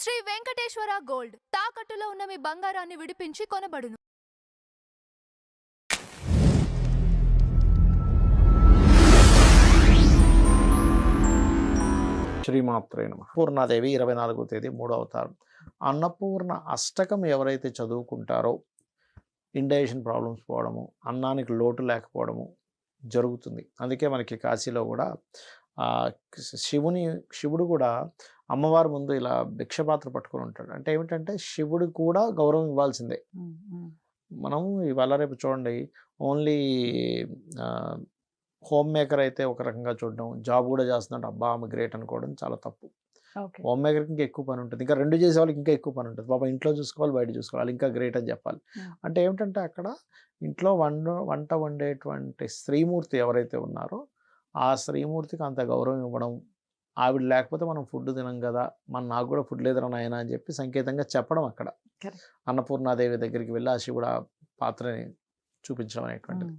Shri Venkateswara gold తాకట్టులో ఉన్న మీ బంగారాన్ని విడిపించి కొనబడును. శ్రీమాత్రే నమః. పూర్ణాదేవి 24వ తేదీ 3వ అవతారం. అన్నపూర్ణ అష్టకం ఎవరైతే చదువుకుంటారో ఇండైజెషన్ ప్రాబ్లమ్స్ పోవడము, అన్నానికి లోటు లేకపోవడము జరుగుతుంది. అందుకే మనకి కాశీలో కూడా శివుడు కూడా అమ్మవారి ముందు ఇలా భిక్షపాత్ర పట్టుకొని ఉంటాడు. అంటే ఏమిటంటే శివుడు కూడా గౌరవం ఇవ్వాల్సిందే. మనం ఇవాళ రేపు చూడండి, ఓన్లీ హోమ్ మేకర్ అయితే ఒక రకంగా చూడడం, జాబ్ కూడా చేస్తున్నాడు, అబ్బా ఆమె గ్రేట్ అనుకోవడం చాలా తప్పు. హోమ్ మేకర్కి ఇంకా ఎక్కువ పని ఉంటుంది, ఇంకా రెండు చేసే వాళ్ళకి ఇంకా ఎక్కువ పని ఉంటుంది. పాపం ఇంట్లో చూసుకోవాలి, బయట చూసుకోవాలి, ఇంకా గ్రేట్ అని చెప్పాలి. అంటే ఏమిటంటే అక్కడ ఇంట్లో వంట వండేటువంటి స్త్రీమూర్తి ఎవరైతే ఉన్నారో ఆ స్త్రీమూర్తికి అంత గౌరవం ఇవ్వడం, ఆవిడ లేకపోతే మనం ఫుడ్ తినం కదా, నాకు కూడా ఫుడ్ లేదురా నాయన అని చెప్పి సంకేతంగా చెప్పడం అక్కడ. అన్నపూర్ణాదేవి దగ్గరికి వెళ్ళి ఆ శివుడు ఆ పాత్రని చూపించడం అనేటువంటిది.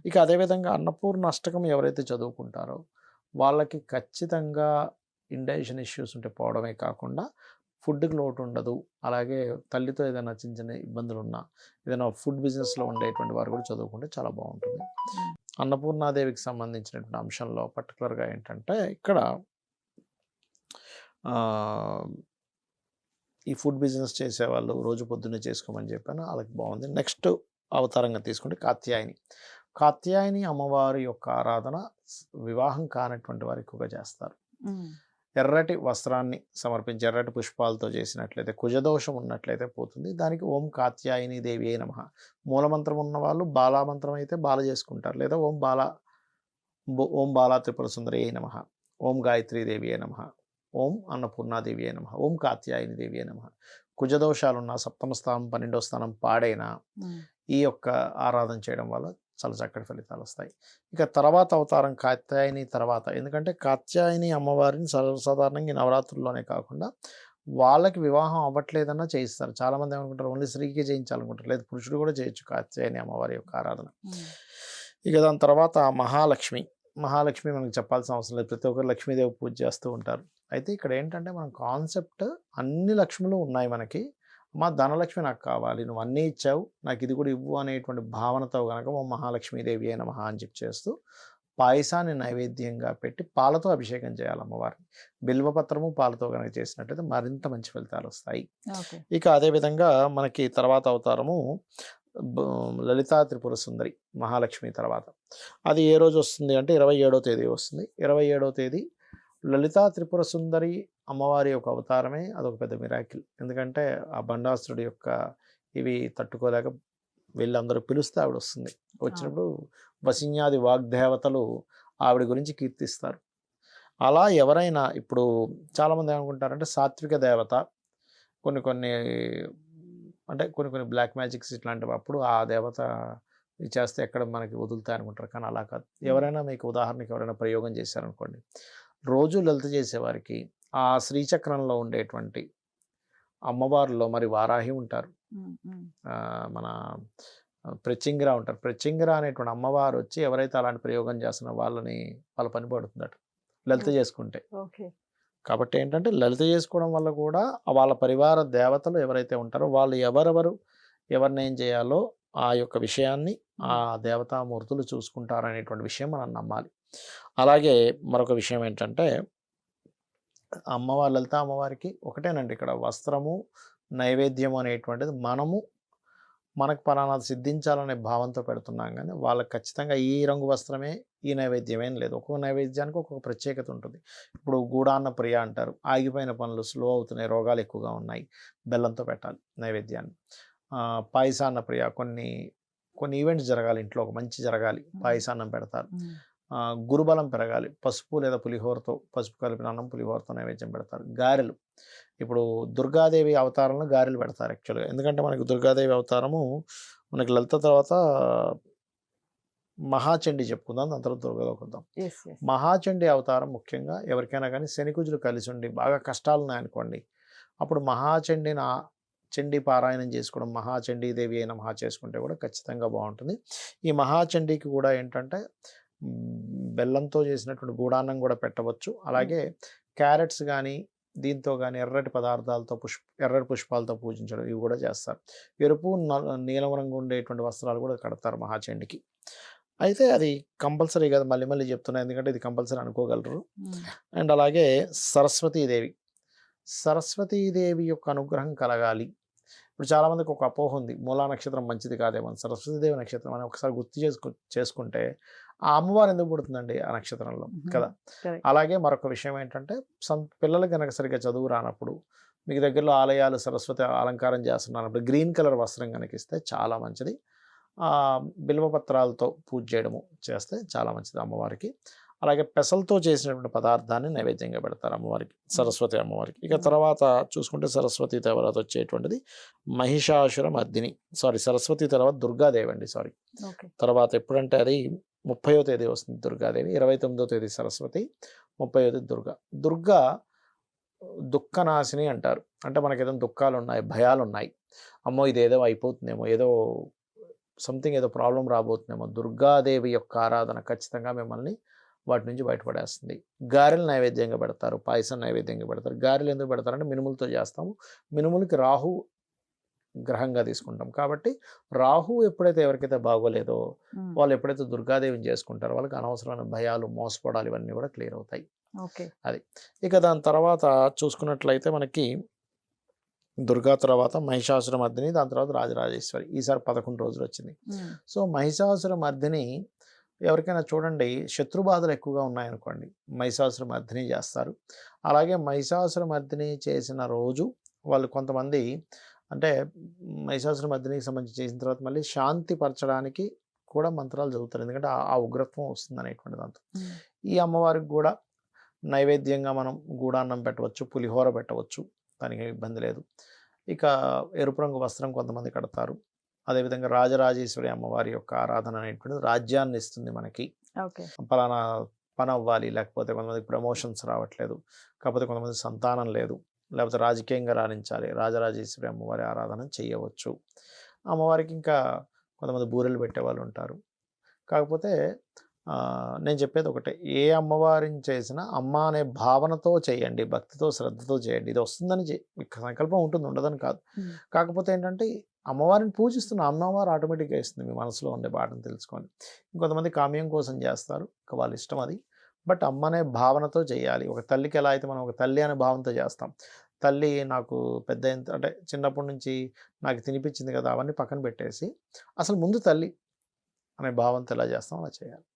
ఇక అదేవిధంగా అన్నపూర్ణ అష్టకం ఎవరైతే చదువుకుంటారో వాళ్ళకి ఖచ్చితంగా ఇండైజెషన్ ఇష్యూస్ ఉంటే పోవడమే కాకుండా ఫుడ్కి లోటు ఉండదు. అలాగే తల్లితో ఏదైనా చిన్న చిన్న ఇబ్బందులు ఉన్నా, ఏదైనా ఫుడ్ బిజినెస్లో ఉండేటువంటి వారు కూడా చదువుకుంటే చాలా బాగుంటుంది. అన్నపూర్ణాదేవికి సంబంధించినటువంటి అంశంలో పర్టికులర్గా ఏంటంటే ఇక్కడ ఈ ఫుడ్ బిజినెస్ చేసేవాళ్ళు రోజు పొద్దున్నే చేసుకోమని చెప్పాను, వాళ్ళకి బాగుంది. నెక్స్ట్ అవతారంగా తీసుకుంటే కాత్యాయని అమ్మవారి యొక్క ఆరాధన వివాహం కానటువంటి వారు ఎక్కువగా చేస్తారు. ఎర్రటి వస్త్రాన్ని సమర్పించి ఎర్రటి పుష్పాలతో చేసినట్లయితే కుజదోషం ఉన్నట్లయితే పోతుంది. దానికి ఓం కాత్యాయని దేవి అయి నమః. మూలమంత్రం ఉన్న వాళ్ళు బాలామంత్రం అయితే బాల చేసుకుంటారు, లేదా ఓం బాలా త్రిపుర సుందరి అయి నమః, ఓం గాయత్రీ దేవి అయి నమః, ఓం అన్నపూర్ణాదేవి అయి నమః, ఓం కాత్యాయని దేవి అయి నమః. కుజదోషాలున్న సప్తమ స్థానం 12వ స్థానం పాడైన ఈ యొక్క ఆరాధన చేయడం వల్ల చాలా చక్కటి ఫలితాలు వస్తాయి. ఇక తర్వాత అవతారం కాత్యాయని తర్వాత, ఎందుకంటే కాత్యాయని అమ్మవారిని సర్వసాధారణంగా నవరాత్రుల్లోనే కాకుండా వాళ్ళకి వివాహం అవ్వట్లేదన్నా చేయిస్తారు. చాలామంది ఏమనుకుంటారు ఓన్లీ స్త్రీకి చేయించాలనుకుంటారు, లేదు పురుషుడు కూడా చేయొచ్చు కాత్యాయని అమ్మవారి యొక్క ఆరాధన. ఇక దాని తర్వాత మహాలక్ష్మి మనకు చెప్పాల్సిన అవసరం లేదు, ప్రతి ఒక్కరు లక్ష్మీదేవి పూజ చేస్తూ ఉంటారు. అయితే ఇక్కడ ఏంటంటే మన కాన్సెప్ట్ అన్ని లక్ష్ములు ఉన్నాయి మనకి, మా ధనలక్ష్మి నాకు కావాలి, నువ్వు అన్నీ ఇచ్చావు, నాకు ఇది కూడా ఇవ్వు అనేటువంటి భావనతో కనుక ఓ మహాలక్ష్మీదేవి అయిన మహా అని చెప్పి చేస్తూ పాయసాన్ని నైవేద్యంగా పెట్టి పాలతో అభిషేకం చేయాలి అమ్మవారిని. బిల్వపత్రము పాలతో కనుక చేసినట్టయితే మరింత మంచి ఫలితాలు వస్తాయి. ఇక అదేవిధంగా మనకి తర్వాత అవతారము లలితా త్రిపుర సుందరి మహాలక్ష్మి తర్వాత. అది ఏ రోజు వస్తుంది అంటే 27వ తేదీ వస్తుంది. 27వ తేదీ లలితా త్రిపుర సుందరి అమ్మవారి యొక్క అవతారమే అదొక పెద్ద మిరాకిల్. ఎందుకంటే ఆ బండాసురుడి యొక్క ఇవి తట్టుకోలేక వీళ్ళందరూ పిలుస్తే ఆవిడ వస్తుంది. వచ్చినప్పుడు వసిన్యాది వాగ్దేవతలు ఆవిడ గురించి కీర్తిస్తారు. అలా ఎవరైనా ఇప్పుడు చాలామంది ఏమనుకుంటారంటే సాత్విక దేవత కొన్ని బ్లాక్ మ్యాజిక్స్ ఇట్లాంటివి అప్పుడు ఆ దేవత చేస్తే ఎక్కడ మనకి వదులుతాయి అనుకుంటారు, కానీ అలా కాదు. ఎవరైనా మీకు ఉదాహరణకి ఎవరైనా ప్రయోగం చేశారనుకోండి, రోజు లలిత చేసేవారికి ఆ శ్రీచక్రంలో ఉండేటువంటి అమ్మవారిలో మరి వారాహి ఉంటారు, మన ప్రత్యంగిర ఉంటారు. ప్రత్యంగిర అనేటువంటి అమ్మవారు వచ్చి ఎవరైతే అలాంటి ప్రయోగం చేస్తున్న వాళ్ళ పని పడుతుందట లలిత చేసుకుంటే. కాబట్టి ఏంటంటే లలిత చేసుకోవడం వల్ల కూడా వాళ్ళ పరివార దేవతలు ఎవరైతే ఉంటారో వాళ్ళు ఎవరిని ఏం చేయాలో ఆ యొక్క విషయాన్ని ఆ దేవతామూర్తులు చూసుకుంటారనేటువంటి విషయం మనం నమ్మాలి. అలాగే మరొక విషయం ఏంటంటే లలిత అమ్మవారికి ఒకటేనండి, ఇక్కడ వస్త్రము నైవేద్యం అనేటువంటిది మనకు పలానాది సిద్ధించాలనే భావంతో పెడుతున్నాం, కానీ వాళ్ళకి ఖచ్చితంగా ఈ రంగు వస్త్రమే ఈ నైవేద్యమేం లేదు. ఒక్కొక్క నైవేద్యానికి ఒక్కొక్క ప్రత్యేకత ఉంటుంది. ఇప్పుడు గూడాన్న ప్రియ అంటారు, ఆగిపోయిన పనులు స్లో అవుతున్నాయి, రోగాలు ఎక్కువగా ఉన్నాయి, బెల్లంతో పెట్టాలి నైవేద్యాన్ని. పాయసాన్న ప్రియ, కొన్ని ఈవెంట్స్ జరగాలి, ఇంట్లో ఒక మంచి జరగాలి, పాయసాన్నం పెడతారు. గురుబలం పెరగాలి, పసుపు లేదా పులిహోరతో, పసుపు కలిపిన అన్నం పులిహోరతో నైవేద్యం పెడతారు. గారెలు, ఇప్పుడు దుర్గాదేవి అవతారంలో గారెలు పెడతారు యాక్చువల్గా. ఎందుకంటే మనకి దుర్గాదేవి అవతారము మనకి లలిత తర్వాత మహాచండి చెప్పుకుందాం, దాని తర్వాత దుర్గాలోకి వద్దాం. మహాచండి అవతారం ముఖ్యంగా ఎవరికైనా కానీ శనికుజులు కలిసి ఉండి బాగా కష్టాలు ఉన్నాయనుకోండి, అప్పుడు చండీ పారాయణం చేసుకోవడం, మహాచండీ దేవి అయిన మహా చేసుకుంటే కూడా ఖచ్చితంగా బాగుంటుంది. ఈ మహాచండీకి కూడా ఏంటంటే బెల్లంతో చేసినటువంటి గూడాన్నం కూడా పెట్టవచ్చు. అలాగే క్యారెట్స్ కానీ దీంతో కానీ ఎర్రటి పదార్థాలతో ఎర్రటి పుష్పాలతో పూజించడం ఇవి కూడా చేస్తారు. ఎరుపు, నీలం రంగు ఉండేటువంటి వస్త్రాలు కూడా కడతారు మహాచండికి. అయితే అది కంపల్సరీ కాదు, మళ్ళీ మళ్ళీ చెప్తున్నా ఎందుకంటే ఇది కంపల్సరీ అనుకోగలరు. అండ్ అలాగే సరస్వతీదేవి. సరస్వతీదేవి యొక్క అనుగ్రహం కలగాలి. ఇప్పుడు చాలామందికి ఒక అపోహ ఉంది, మూలా నక్షత్రం మంచిది కాదేమో, సరస్వతీదేవి నక్షత్రం అని ఒకసారి గుర్తు చేసుకుంటే ఆ అమ్మవారు ఎందుకు పుడుతుందండి ఆ నక్షత్రంలో కదా. అలాగే మరొక విషయం ఏంటంటే పిల్లలకి కనుక సరిగ్గా చదువు రానప్పుడు మీకు దగ్గరలో ఆలయాలు సరస్వతి అలంకారం చేస్తున్నప్పుడు గ్రీన్ కలర్ వస్త్రం కనుక ఇస్తే చాలా మంచిది. బిల్వపత్రాలతో పూజ చేయడము చేస్తే చాలా మంచిది అమ్మవారికి. అలాగే పెసలతో చేసినటువంటి పదార్థాన్ని నైవేద్యంగా పెడతారు అమ్మవారికి, సరస్వతి అమ్మవారికి. ఇక తర్వాత చూసుకుంటే సరస్వతి తర్వాత వచ్చేటువంటిది మహిషాసుర మర్దిని. సరస్వతి తర్వాత దుర్గాదేవి అండి. తర్వాత ఎప్పుడంటే అది 30వ తేదీ వస్తుంది దుర్గాదేవి, 29వ తేదీ సరస్వతి, 30వ తేదీ దుర్గా దుఃఖనాశిని అంటారు. అంటే మనకి ఏదైనా దుఃఖాలు ఉన్నాయి, భయాలు ఉన్నాయి, అమ్మో ఇదేదో అయిపోతుందేమో, ఏదో సంథింగ్ ఏదో ప్రాబ్లం రాబోతుందేమో, దుర్గాదేవి యొక్క ఆరాధన ఖచ్చితంగా మిమ్మల్ని వాటి నుంచి బయటపడేస్తుంది. గారెలు నైవేద్యంగా పెడతారు, పాయసం నైవేద్యంగా పెడతారు. గారెలు ఎందుకు పెడతారంటే మినుములతో చేస్తాము. మినుములకి రాహు గ్రహంగా తీసుకుంటాం కాబట్టి రాహు ఎప్పుడైతే ఎవరికైతే బాగోలేదో వాళ్ళు ఎప్పుడైతే దుర్గాదేవిని చేసుకుంటారో వాళ్ళకి అనవసరమైన భయాలు, మోసపోవడాలు ఇవన్నీ కూడా క్లియర్ అవుతాయి. అది. ఇక దాని తర్వాత చూసుకున్నట్లయితే మనకి దుర్గా తర్వాత మహిషాసుర మర్దిని, దాని తర్వాత రాజరాజేశ్వరి. ఈసారి 11 రోజులు వచ్చింది. సో మహిషాసుర మర్దిని ఎవరికైనా చూడండి శత్రుబాధలు ఎక్కువగా ఉన్నాయనుకోండి, మహిషాసుర మర్దిని చేస్తారు. అలాగే మహిషాసుర మర్దిని చేసిన రోజు వాళ్ళు కొంతమంది అంటే మహిషాసుర మర్దినికి సంబంధించి చేసిన తర్వాత మళ్ళీ శాంతి పరచడానికి కూడా మంత్రాలు చదువుతారు, ఎందుకంటే ఆ ఉగ్రత్వం వస్తుంది అనేటువంటి దాంతో. ఈ అమ్మవారికి కూడా నైవేద్యంగా మనం గూడాన్నం పెట్టవచ్చు, పులిహోర పెట్టవచ్చు, దానికి ఇబ్బంది లేదు. ఇక ఎరుపు రంగు వస్త్రం కొంతమంది కడతారు. అదేవిధంగా రాజరాజేశ్వరి అమ్మవారి యొక్క ఆరాధన అనేటువంటిది రాజ్యాన్ని ఇస్తుంది మనకి. పలానా పని అవ్వాలి, లేకపోతే కొంతమందికి ప్రమోషన్స్ రావట్లేదు, కాకపోతే కొంతమంది సంతానం లేదు, లేకపోతే రాజకీయంగా రాణించాలి, రాజరాజేశ్వరి అమ్మవారి ఆరాధన చేయవచ్చు. అమ్మవారికి ఇంకా కొంతమంది బూరెలు పెట్టే వాళ్ళు ఉంటారు. కాకపోతే నేను చెప్పేది ఒకటే, ఏ అమ్మవారిని చేసినా అమ్మ అనే భావనతో చేయండి, భక్తితో శ్రద్ధతో చేయండి. ఇది వస్తుందని సంకల్పం ఉంటుంది, ఉండదని కాదు. కాకపోతే ఏంటంటే అమ్మవారిని పూజిస్తున్న అమ్మవారు ఆటోమేటిక్గా ఇస్తుంది, మీ మనసులో ఉండే బాటను తెలుసుకొని. ఇంకొంతమంది కామ్యం కోసం చేస్తారు, వాళ్ళ ఇష్టం అది. బట్ అమ్మ అనే భావనతో చేయాలి. ఒక తల్లికి ఎలా అయితే మనం ఒక తల్లి అనే భావనతో చేస్తాం, తల్లి నాకు పెద్ద అంటే చిన్నప్పటి నుంచి నాకు తినిపించింది కదా, అవన్నీ పక్కన పెట్టేసి అసలు ముందు తల్లి అనే భావంతో ఎలా చేస్తాం అలా చేయాలి.